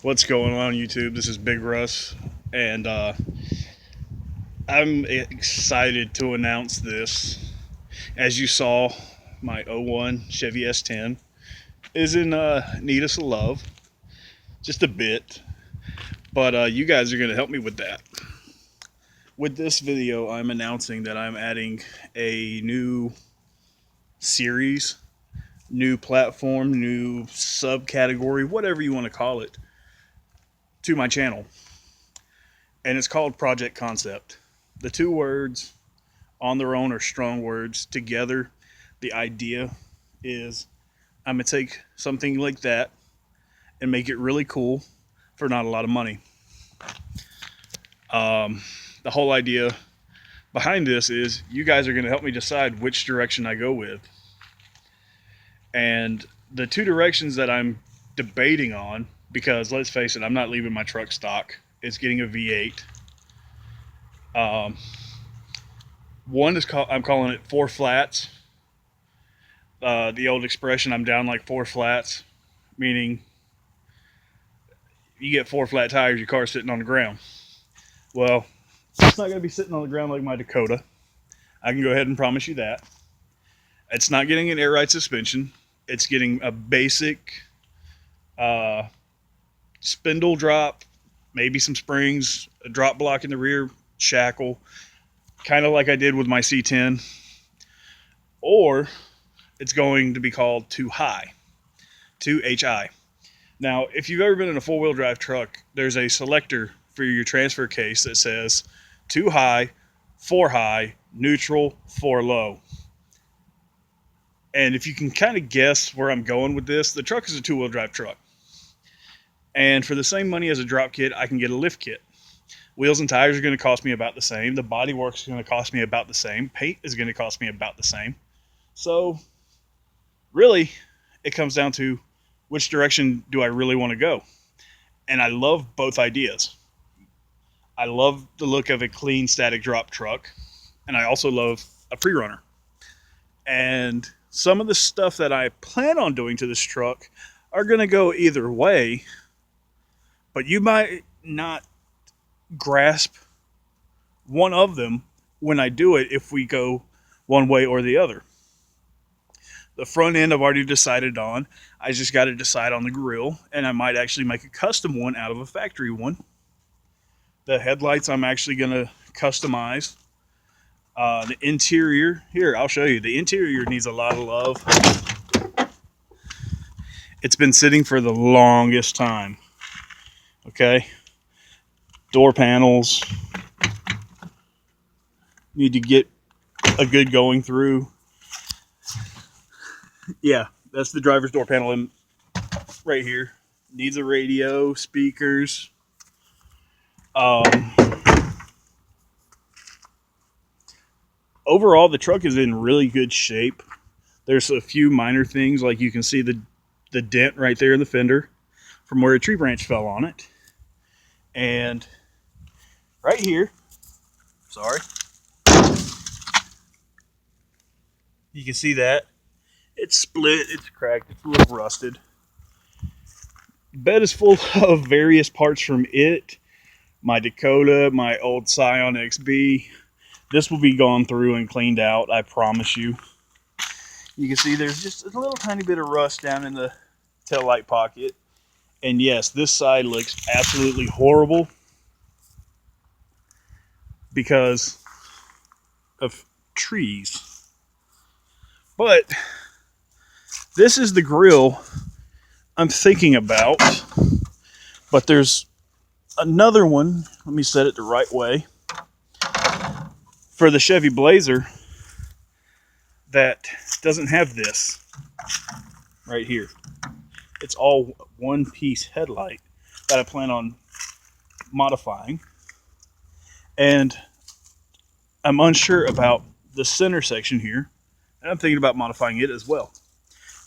What's going on, YouTube? This is Big Russ, and I'm excited to announce this. As you saw, my '01 Chevy S10 is in need of some love, just a bit, but you guys are going to help me with that. With this video, I'm announcing that I'm adding a new series, new platform, new subcategory, whatever you want to call it, to my channel, and it's called Project Concept. The two words on their own are strong words. Together, the idea is I'm going to take something like that and make it really cool for not a lot of money. The whole idea behind this is you guys are going to help me decide which direction I go with. And the two directions that I'm debating on, because let's face it, I'm not leaving my truck stock. It's getting a V8. One is I'm calling it four flats. The old expression, I'm down like four flats, meaning you get four flat tires, your car's sitting on the ground. Well, it's not going to be sitting on the ground like my Dakota. I can go ahead and promise you that. It's not getting an air ride suspension. It's getting a basic spindle drop, maybe some springs, a drop block in the rear, shackle, kind of like I did with my C10. Or it's going to be called Too High, 2HI. Now, if you've ever been in a four-wheel drive truck, there's a selector for your transfer case that says too high, for high, neutral, for low. And if you can kind of guess where I'm going with this, the truck is a two-wheel drive truck. And for the same money as a drop kit, I can get a lift kit. Wheels and tires are going to cost me about the same. The bodywork is going to cost me about the same. Paint is going to cost me about the same. So, really, it comes down to which direction do I really want to go? And I love both ideas. I love the look of a clean static drop truck, and I also love a pre-runner. And some of the stuff that I plan on doing to this truck are going to go either way, but you might not grasp one of them when I do it if we go one way or the other. The front end I've already decided on. I just got to decide on the grill, and I might actually make a custom one out of a factory one. The headlights I'm actually going to customize. The interior, here, I'll show you. The interior needs a lot of love. It's been sitting for the longest time. Okay? Door panels need to get a good going through. Yeah, that's the driver's door panel in right here. Needs a radio, speakers. Overall, the truck is in really good shape. There's a few minor things, like you can see the dent right there in the fender from where a tree branch fell on it. And right here, sorry, you can see that. It's split, it's cracked, it's a little rusted. Bed is full of various parts from it. My Dakota, my old Scion XB. This will be gone through and cleaned out, I promise you. You can see there's just a little tiny bit of rust down in the taillight pocket. And yes, this side looks absolutely horrible because of trees. But this is the grill I'm thinking about. But there's another one. Let me set it the right way. For the Chevy Blazer that doesn't have this right here. It's all one piece headlight that I plan on modifying. And I'm unsure about the center section here. And I'm thinking about modifying it as well.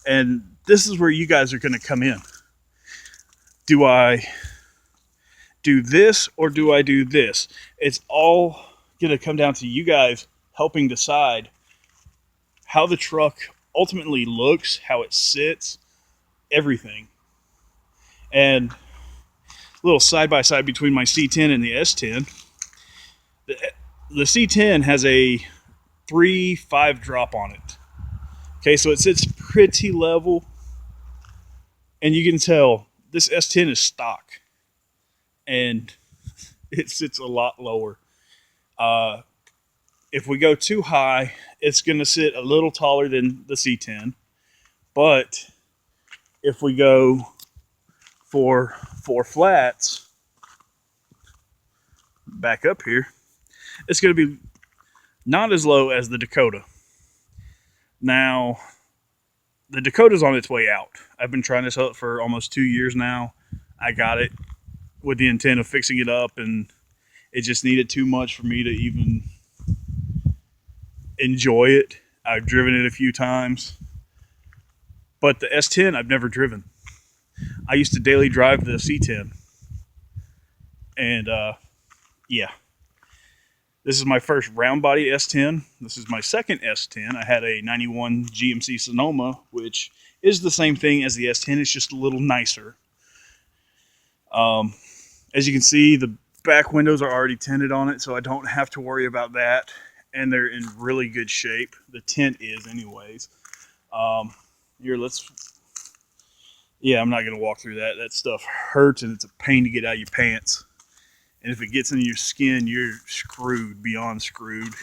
And this is where you guys are going to come in. Do I do this or do I do this? It's all going to come down to you guys helping decide how the truck ultimately looks, how it sits, everything. And little side by side between my C10 and the S10. The C10 has a 3.5 drop on it. Okay, so it sits pretty level, and you can tell this S10 is stock, and it sits a lot lower. If we go too high, it's going to sit a little taller than the C10. But if we go for 4 flats, back up here, it's going to be not as low as the Dakota. Now, the Dakota's on its way out. I've been trying this out for almost 2 years now. I got it with the intent of fixing it up, and it just needed too much for me to even enjoy it. I've driven it a few times, but the S10 I've never driven. I used to daily drive the C10, and yeah, this is my first round body S10. This is my second S10. I had a 91 GMC Sonoma, which is the same thing as the S10. It's just a little nicer. As you can see, the back windows are already tinted on it, so I don't have to worry about that. And they're in really good shape. The tint is anyways. Here, I'm not going to walk through that. That stuff hurts, and it's a pain to get out of your pants. And if it gets into your skin, you're screwed, beyond screwed.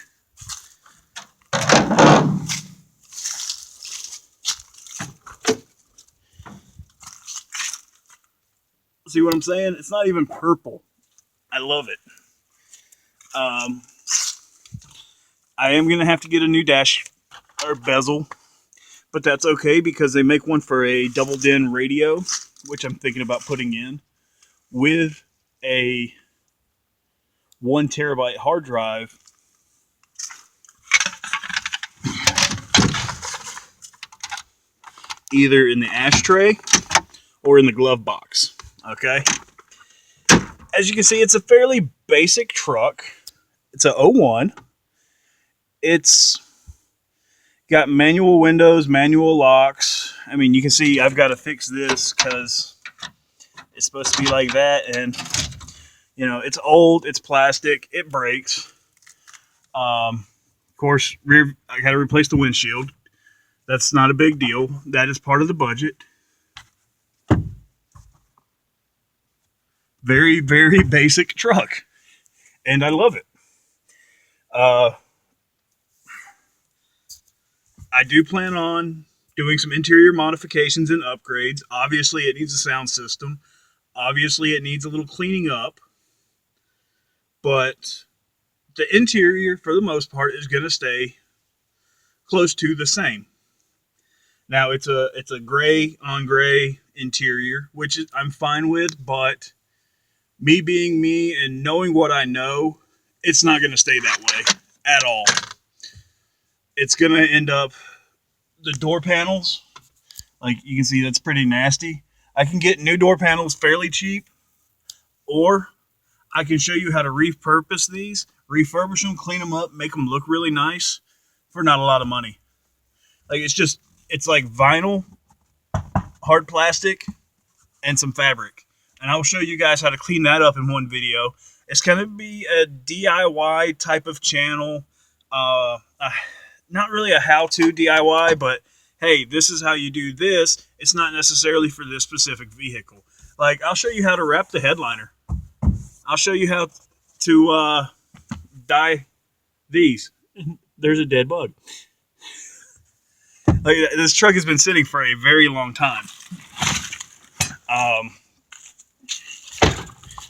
See what I'm saying? It's not even purple. I love it. I am going to have to get a new dash or bezel, but that's okay because they make one for a double din radio, which I'm thinking about putting in, with a 1 terabyte hard drive. Either in the ashtray or in the glove box. Okay. As you can see, it's a fairly basic truck. It's a 01. It's got manual windows, manual locks. I mean, you can see I've got to fix this because it's supposed to be like that, and you know, it's old, it's plastic, it breaks. Of course, I got to replace the windshield. That's not a big deal. That is part of the budget. Very, very basic truck, and I love it. I do plan on doing some interior modifications and upgrades. Obviously, it needs a sound system. Obviously, it needs a little cleaning up. But the interior, for the most part, is going to stay close to the same. Now, it's a gray on gray interior, which I'm fine with. But me being me and knowing what I know, it's not going to stay that way at all. It's going to end up, the door panels, like you can see, that's pretty nasty. I can get new door panels fairly cheap, or I can show you how to repurpose these, refurbish them, clean them up, make them look really nice for not a lot of money. Like it's like vinyl, hard plastic, and some fabric. And I'll show you guys how to clean that up in one video. It's going to be a DIY type of channel. Not really a how-to DIY, but hey, this is how you do this. It's not necessarily for this specific vehicle. Like, I'll show you how to wrap the headliner. I'll show you how to dye these. There's a dead bug. Like, this truck has been sitting for a very long time.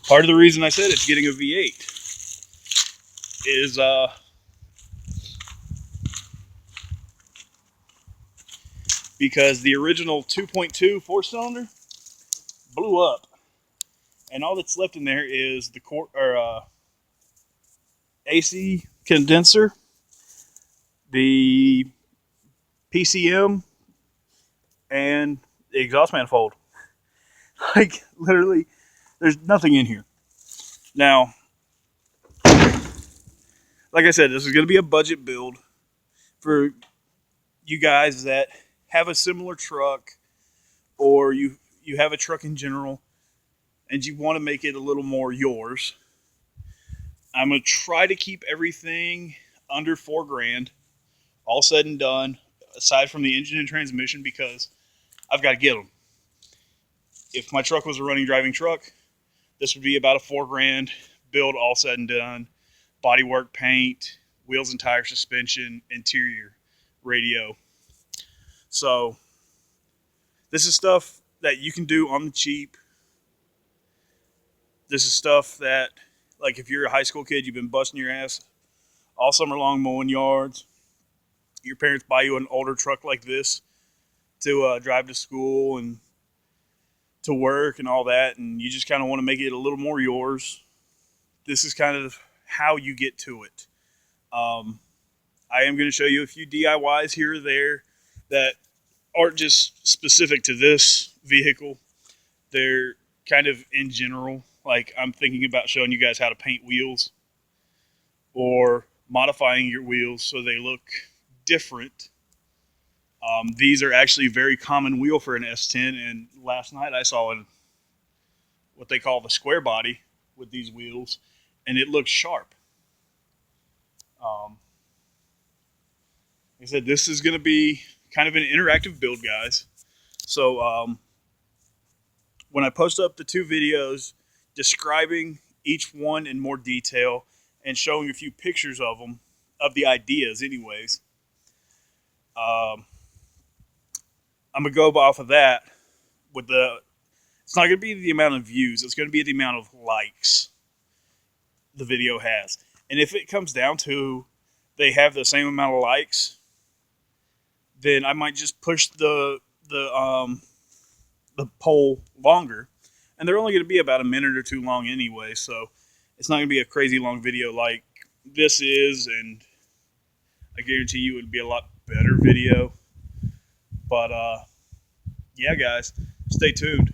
Part of the reason I said it's getting a V8 is because the original 2.2 4-cylinder blew up, and all that's left in there is the AC condenser, the PCM, and the exhaust manifold. Like, literally, there's nothing in here. Now, like I said, this is going to be a budget build for you guys that have a similar truck, or you have a truck in general and you want to make it a little more yours. I'm going to try to keep everything under $4,000, all said and done, aside from the engine and transmission, because I've got to get them. If my truck was a running, driving truck, this would be about a $4,000 build, all said and done. Bodywork, paint, wheels and tire, suspension, interior, radio. So this is stuff that you can do on the cheap. This is stuff that, like, if you're a high school kid, you've been busting your ass all summer long mowing yards. Your parents buy you an older truck like this to drive to school and to work and all that, and you just kind of want to make it a little more yours. This is kind of how you get to it. I am going to show you a few DIYs here or there that aren't just specific to this vehicle. They're kind of in general. Like, I'm thinking about showing you guys how to paint wheels or modifying your wheels so they look different. These are actually a very common wheel for an S10, and last night I saw what they call the square body with these wheels, and it looks sharp. Like I said, this is going to be kind of an interactive build, guys. So when I post up the 2 videos describing each one in more detail and showing a few pictures of them, of the ideas anyways, I'm going to go off of that with it's not going to be the amount of views, it's going to be the amount of likes the video has. And if it comes down to they have the same amount of likes, then I might just push the poll longer. And they're only going to be about a minute or 2 long anyway, so it's not going to be a crazy long video like this is, and I guarantee you it would be a lot better video. But yeah, guys, stay tuned.